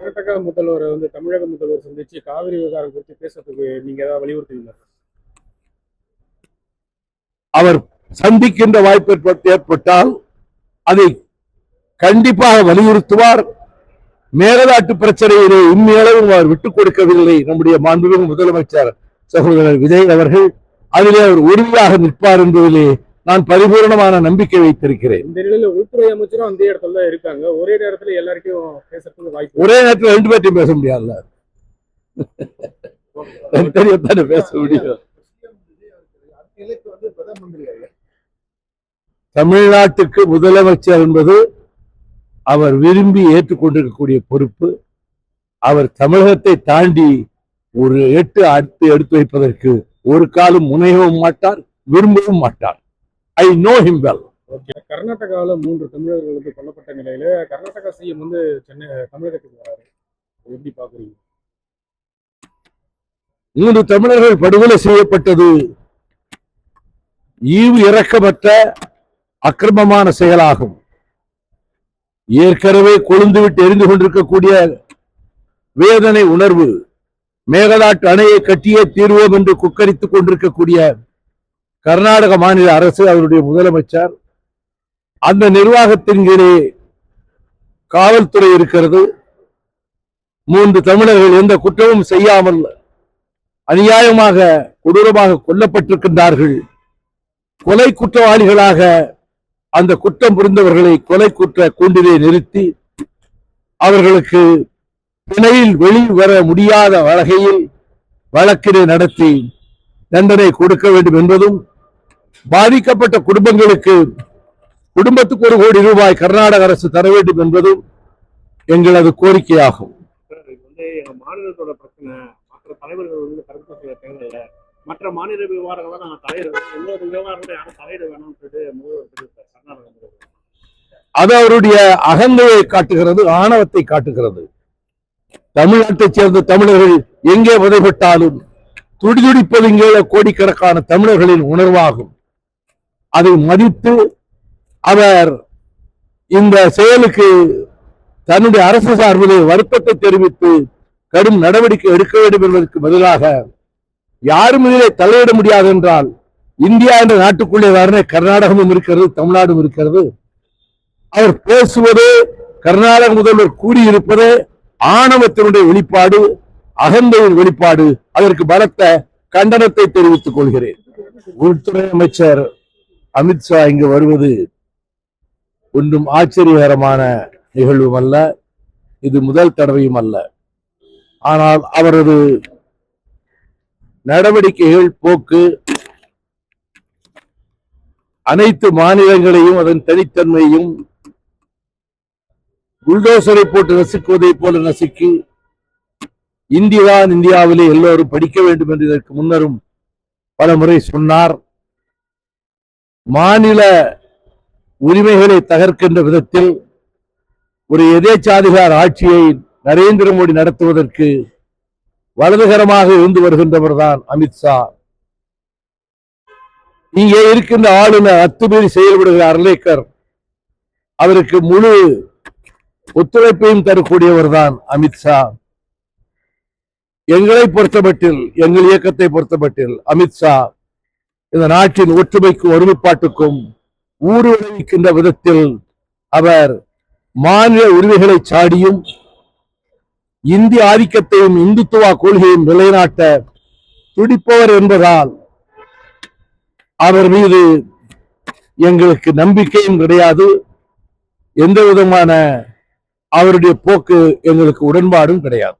கர்நாடகா முதல்வர் தமிழக முதல்வர் சந்திச்சு காவிரி விவகாரம் குறித்து பேசுறதுக்கு நீங்க ஏதாவது வலியுறுத்துவீங்க? அவர் சந்திக்கின்ற வாய்ப்பு ஏற்பட்டால் அதை கண்டிப்பாக வலியுறுத்துவார். மேகதாட்டு பிரச்சனையிலே இம்மையளவும் அவர் விட்டுக் கொடுக்கவில்லை நம்முடைய மாண்புமிகு முதலமைச்சர் சகோதரர் விஜய் அவர்கள். அதிலே அவர் உறுதியாக நிற்பார் என்பதிலே நான் பரிபூர்ணமான நம்பிக்கை வைத்திருக்கிறேன். இந்த நிலையில உள்துறை அமைச்சரும் அந்த இடத்துல தான் இருக்காங்க. ஒரே நேரத்தில் எல்லாருக்கும் பேசுறதுக்கு வாய்ப்பு, ஒரே நேரத்தில் ரெண்டு பேர்ட்டையும் பேச முடியாதுல்ல, பேச முடியும். தமிழ்நாட்டுக்கு முதலமைச்சர் என்பது அவர் விரும்பி ஏற்றுக்கொண்டிருக்கக்கூடிய பொறுப்பு. அவர் தமிழகத்தை தாண்டி ஒரு எடுத்து வைப்பதற்கு ஒரு காலம் முனையவும் மாட்டார், விரும்பவும் மாட்டார். I know him well. கர்நாடகாவில் 3 தமிழர்களுக்கு கொல்லப்பட்ட நிலையில கர்நாடகா சிஎம் சென்னை தமிழகத்துக்கு வராரு. எப்படி பாக்குறீங்க? 3 தமிழர்கள் படுகொலை செய்யப்பட்டது ஈவு இரக்கமற்ற அக்கிரமமான செயலாகும். ஏற்கனவே கொழுந்துவிட்டு எரிந்து கொண்டிருக்கக்கூடிய வேதனை உணர்வு, மேகதாட்டு அணையை கட்டியே தீர்வோம் என்று குக்கரித்துக் கொண்டிருக்கக்கூடிய கர்நாடக மாநில அரசு, அவருடைய முதலமைச்சர், அந்த நிர்வாகத்தின் கீழே காவல்துறை இருக்கிறது. 3 தமிழர்கள் எந்த குற்றமும் செய்யாமல் அநியாயமாக கொடூரமாக கொல்லப்பட்டிருக்கின்றார்கள். கொலை குற்றவாளிகளாக அந்த குற்றம் புரிந்தவர்களை கொலை குற்ற கூண்டிலே நிறுத்தி அவர்களுக்கு பிணையில் வெளிவர முடியாத வகையில் வழக்கினை நடத்தி தண்டனை கொடுக்க வேண்டும் என்பதும், பாதிக்கப்பட்ட குடும்பங்களுக்கு குடும்பத்துக்கு 1 கோடி ரூபாய் கர்நாடக அரசு தர வேண்டும் என்பதும் எங்களது கோரிக்கையாகும். மாநிலத்தோட பிரச்சனை மற்ற தலைவர்கள் கருத்து சொல்ல தேவையில்லை, மற்ற மாநில விவகாரங்களை நாங்கள் தலையிடுவோம், எங்களோட விவகாரங்களை யாரும் தலையிட வேணும்னு சொல்லிட்டு அது அவருடைய அகந்தையை காட்டுகிறது, ஆணவத்தை காட்டுகிறது. தமிழ்நாட்டைச் சேர்ந்த தமிழர்கள் எங்கே உதைப்பட்டாலும் துடிதுடிப்பது இங்கே கோடிக்கணக்கான தமிழர்களின் உணர்வாகும். அதை மதித்து அவர் இந்த செயலுக்கு தன்னுடைய அரசு சார்பிலே வருத்தத்தை தெரிவித்து கடும் நடவடிக்கை எடுக்க வேண்டும் என்பதற்கு பதிலாக யாரும் இதிலே தலையிட முடியாது என்றால், இந்தியா என்ற நாட்டுக்குள்ளே வரனே கர்நாடகமும் இருக்கிறது, தமிழ்நாடும் இருக்கிறது. அவர் பேசுவது, கர்நாடக முதல்வர் கூறியிருப்பது ஆணவத்தினுடைய வெளிப்பாடு, அகந்தையின் வெளிப்பாடு. அதற்கு பலத்த கண்டனத்தை தெரிவித்துக் கொள்கிறேன். உள்துறை அமைச்சர் அமித்ஷா இங்கு வருவது ஒன்றும் ஆச்சரியகரமான நிகழ்வும் அல்ல, இது முதல் தடவையும் அல்ல. ஆனால் அவரது நடவடிக்கைகள், போக்கு அனைத்து மாநிலங்களையும் அதன் தனித்தன்மையும் புல்டோசரை போட்டு நசுக்குவதை போல நசுக்கி, இந்தியாதான் இந்தியாவிலே எல்லோரும் படிக்க வேண்டும் என்று இதற்கு முன்னரும் பல முறை சொன்னார். மாநில உரிமைகளை தகர்க்கின்ற விதத்தில் ஒரு எதேச்சாதிகார ஆட்சியை நரேந்திர மோடி நடத்துவதற்கு வலதுகரமாக இருந்து வருகின்றவர் தான் அமித்ஷா. இங்கே இருக்கின்ற ஆளுநர் அத்துமீறி செயல்படுகிற அர்லேக்கர், அவருக்கு முழு ஒத்துழைப்பையும் தரக்கூடியவர் தான் அமித்ஷா. எங்களை பொறுத்தமட்டில், எங்கள் இயக்கத்தை பொறுத்தமட்டில் அமித்ஷா இந்த நாட்டின் ஒற்றுமைக்கும் ஒருமைப்பாட்டுக்கும் ஊறு விளைவிக்கின்ற விதத்தில் அவர் மாநில உரிமைகளை சாடியும் இந்திய ஆதிக்கத்தையும் இந்துத்துவ கொள்கையும் நிலைநாட்ட துடிப்பவர் என்பதால் அவர் மீது எங்களுக்கு நம்பிக்கையும் கிடையாது. எந்த விதமான அவருடைய போக்கு எங்களுக்கு உடன்பாடும் கிடையாது.